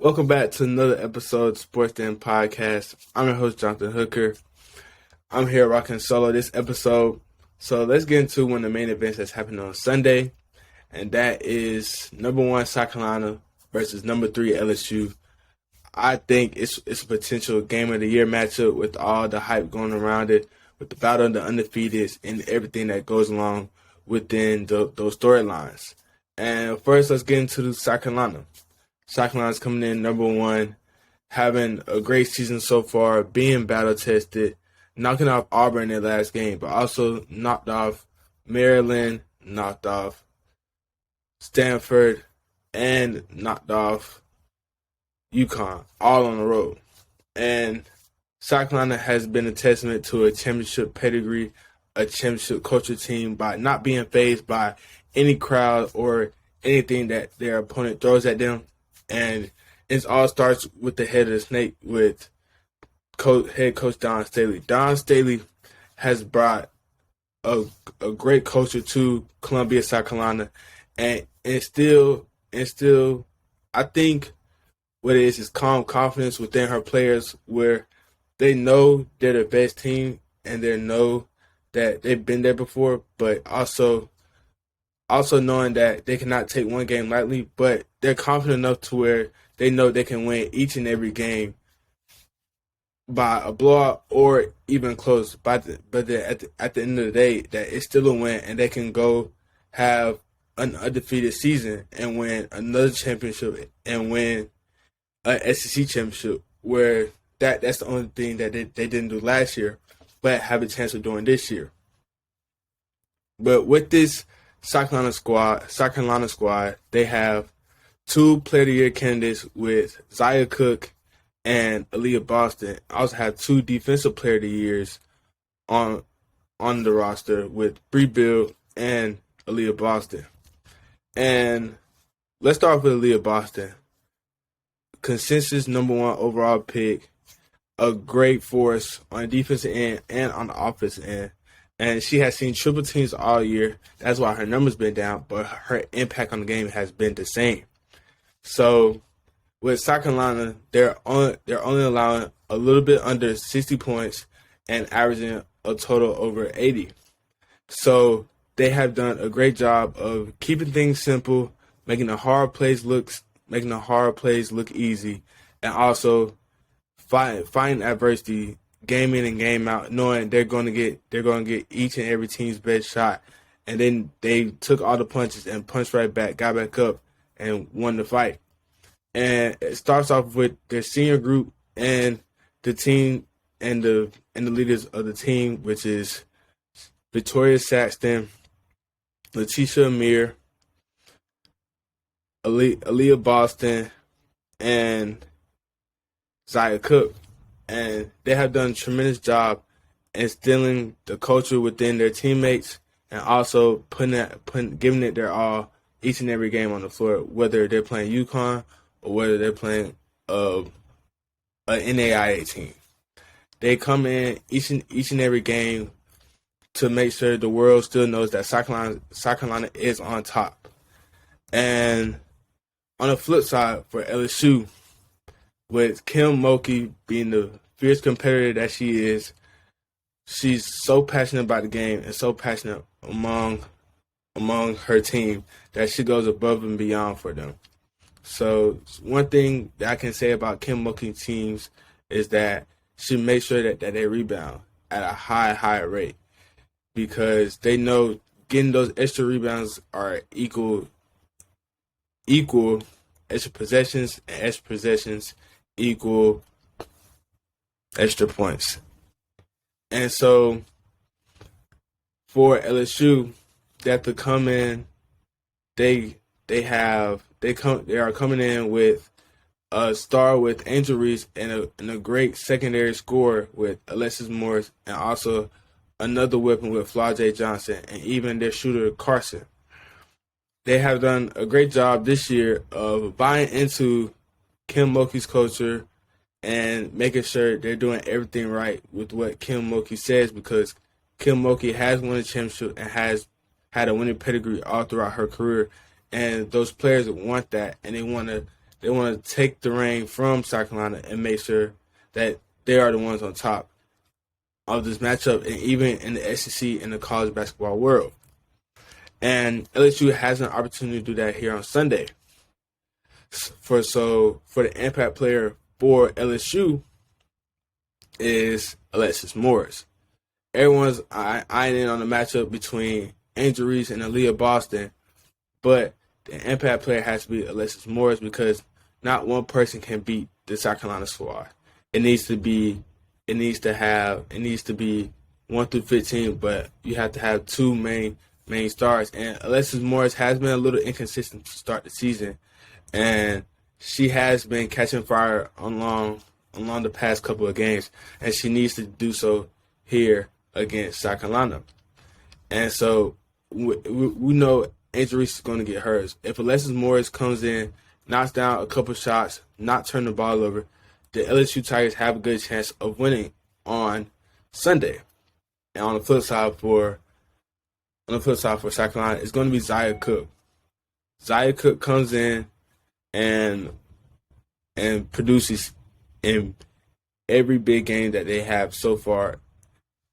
Welcome back to another episode of Sports Den Podcast. I'm your host, Jonathan Hooker. I'm here rocking solo this episode. So let's get into one of the main events that's happening on Sunday, and that is number 1 South Carolina versus number 3 LSU. I think it's a potential game of the year matchup with all the hype going around it, with the battle of the undefeateds and everything that goes along within those storylines. And first, let's get into South Carolina. South Carolina's coming in number 1, having a great season so far, being battle-tested, knocking off Auburn in their last game, but also knocked off Maryland, knocked off Stanford, and knocked off UConn, all on the road. And South Carolina has been a testament to a championship pedigree, a championship culture team by not being fazed by any crowd or anything that their opponent throws at them. And it all starts with the head of the snake, with head coach Dawn Staley. Dawn Staley has brought a great culture to Columbia, South Carolina, and still, I think what it is calm confidence within her players, where they know they're the best team and they know that they've been there before, but also knowing that they cannot take one game lightly, but they're confident enough to where they know they can win each and every game by a blowout or even close. But at the end of the day, that it's still a win, and they can go have an undefeated season and win another championship and win an SEC championship, where that's the only thing that they didn't do last year, but have a chance of doing this year. But with this South Carolina squad, they have 2 Player of the Year candidates with Zia Cooke and Aliyah Boston. I also have 2 Defensive Player of the Years on the roster with Bree Bill and Aliyah Boston. And let's start off with Aliyah Boston. Consensus number 1 overall pick, a great force on the defensive end and on the offensive end. And she has seen triple teams all year. That's why her numbers been down, but her impact on the game has been the same. So with South Carolina, they're only allowing a little bit under 60 points and averaging a total over 80. So they have done a great job of keeping things simple, making the hard plays look easy, and also fighting adversity game in and game out, knowing they're going to get each and every team's best shot. And then they took all the punches and punched right back, got back up, and won the fight. And it starts off with their senior group and the team and the leaders of the team, which is Victoria Saxton, Letitia Amir, Aliyah Boston, and Zia Cooke. And they have done a tremendous job instilling the culture within their teammates, and also giving it their all each and every game on the floor, whether they're playing UConn or whether they're playing an NAIA team. They come in each and every game to make sure the world still knows that South Carolina is on top. And on the flip side, for LSU, with Kim Mulkey being the fierce competitor that she is, she's so passionate about the game and so passionate among her team that she goes above and beyond for them. So one thing that I can say about Kim Mulkey teams is that she makes sure that they rebound at a high rate, because they know getting those extra rebounds are equal extra possessions, and extra possessions equal extra points. And so for LSU, they have to come in. They are coming in with a star with Angel Reese and a great secondary scorer with Alexis Morris, and also another weapon with Flau'jae Johnson, and even their shooter Carson. They have done a great job this year of buying into Kim Mulkey's culture and making sure they're doing everything right with what Kim Mulkey says, because Kim Mulkey has won a championship and has had a winning pedigree all throughout her career, and those players want that, and they want to They want to take the reign from South Carolina and make sure that they are the ones on top of this matchup, and even in the SEC and the college basketball world. And LSU has an opportunity to do that here on Sunday. For the impact player for LSU is Alexis Morris. Everyone's eyeing in on the matchup between Angel Reese and Aliyah Boston, but the impact player has to be Alexis Morris because not one person can beat the South Carolina squad. It needs to be 1 through 15, but you have to have two main stars. And Alexis Morris has been a little inconsistent to start the season, and she has been catching fire along the past couple of games, and she needs to do so here against South Carolina. And so we know Angel Reese is going to get hers. If Alexis Morris comes in, knocks down a couple shots, not turn the ball over, the LSU Tigers have a good chance of winning on Sunday. And on the flip side for South Carolina, it's going to be Zia Cooke. Zia Cooke comes in and produces in every big game that they have so far.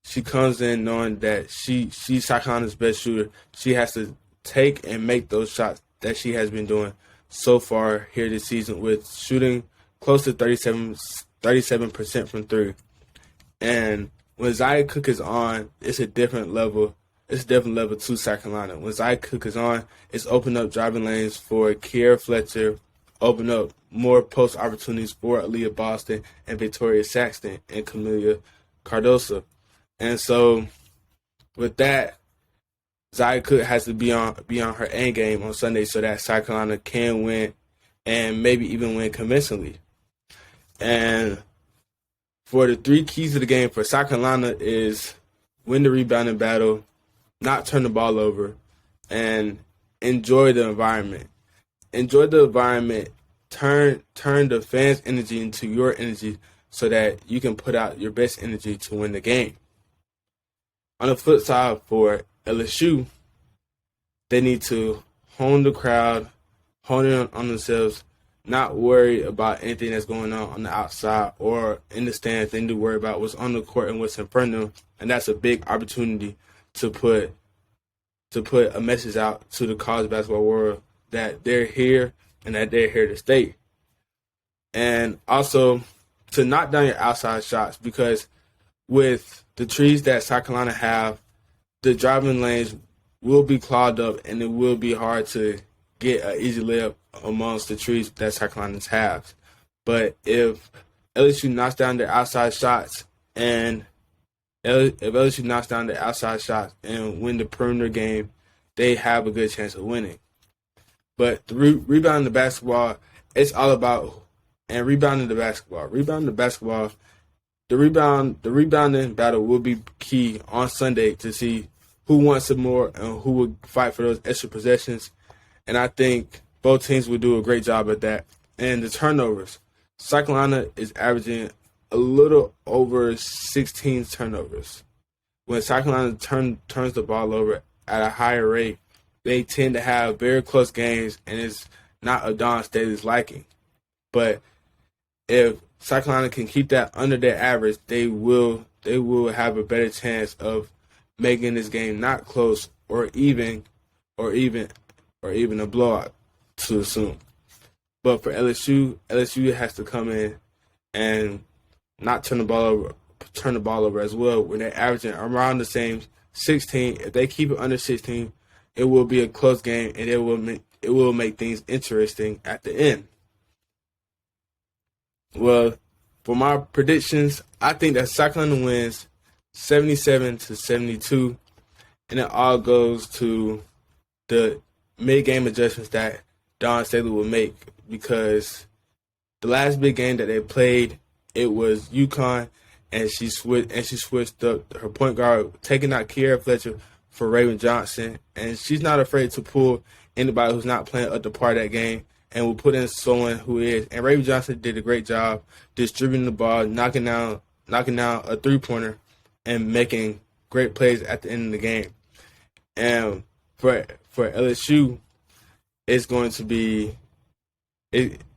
She comes in knowing that she's South Carolina's best shooter. She has to take and make those shots that she has been doing so far here this season, with shooting close to 37% from three. And when Zia Cooke is on, it's a different level. It's a different level to South Carolina. When Zia Cooke is on, it's open up driving lanes for Kiera Fletcher, open up more post opportunities for Aliyah Boston and Victoria Saxton and Camelia Cardoso. And so with that, Zia Cooke has to be on her end game on Sunday so that South Carolina can win and maybe even win convincingly. And for the three keys to the game for South Carolina is win the rebounding battle, not turn the ball over, and enjoy the environment. Enjoy the environment. Turn the fans' energy into your energy so that you can put out your best energy to win the game. On the flip side for LSU, they need to hone the crowd, hone in on themselves, not worry about anything that's going on the outside or in the stands. They need to worry about what's on the court and what's in front of them, and that's a big opportunity to put a message out to the college basketball world that they're here and that they're here to stay. And also to knock down your outside shots, because with the trees that South Carolina have, the driving lanes will be clogged up and it will be hard to get an easy layup amongst the trees that South Carolina's have. But if LSU knocks down their outside shots and win the perimeter game, they have a good chance of winning. But the rebounding the basketball, it's all about rebounding the basketball. The rebounding battle will be key on Sunday to see who wants it more and who will fight for those extra possessions. And I think both teams will do a great job at that. And the turnovers, South Carolina is averaging a little over 16 turnovers. When South Carolina turns the ball over at a higher rate, they tend to have very close games, and it's not a Dawn Staley's liking. But if South Carolina can keep that under their average, they will have a better chance of making this game not close or even a blowout to assume. But for LSU has to come in and not turn the ball over as well. When they're averaging around the same 16, if they keep it under 16, it will be a close game and it will make things interesting at the end. Well, for my predictions, I think that South Carolina wins 77-72, and it all goes to the mid-game adjustments that Dawn Staley will make, because the last big game that they played, it was UConn, and she switched up her point guard, taking out Kiera Fletcher for Raven Johnson, and she's not afraid to pull anybody who's not playing up to par that game, and will put in someone who is. And Raven Johnson did a great job distributing the ball, knocking down a three-pointer, and making great plays at the end of the game. And for LSU, it's going to be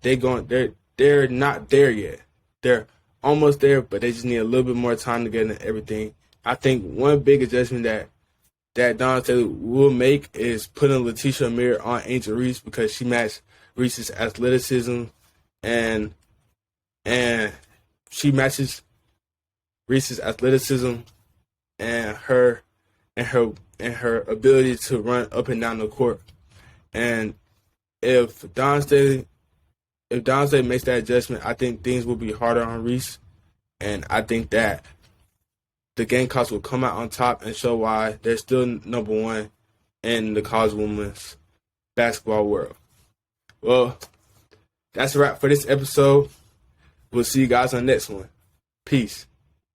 they're not there yet. They're almost there, but they just need a little bit more time to get into everything. I think one big adjustment that Dawn Staley will make is putting Letitia Amir on Angel Reese because she matched Reese's athleticism and she matches Reese's athleticism and her ability to run up and down the court. And if Dawn Staley makes that adjustment, I think things will be harder on Reese, and I think that the Gamecocks will come out on top and show why they're still number one in the college women's basketball world. Well, that's a wrap for this episode. We'll see you guys on the next one. Peace.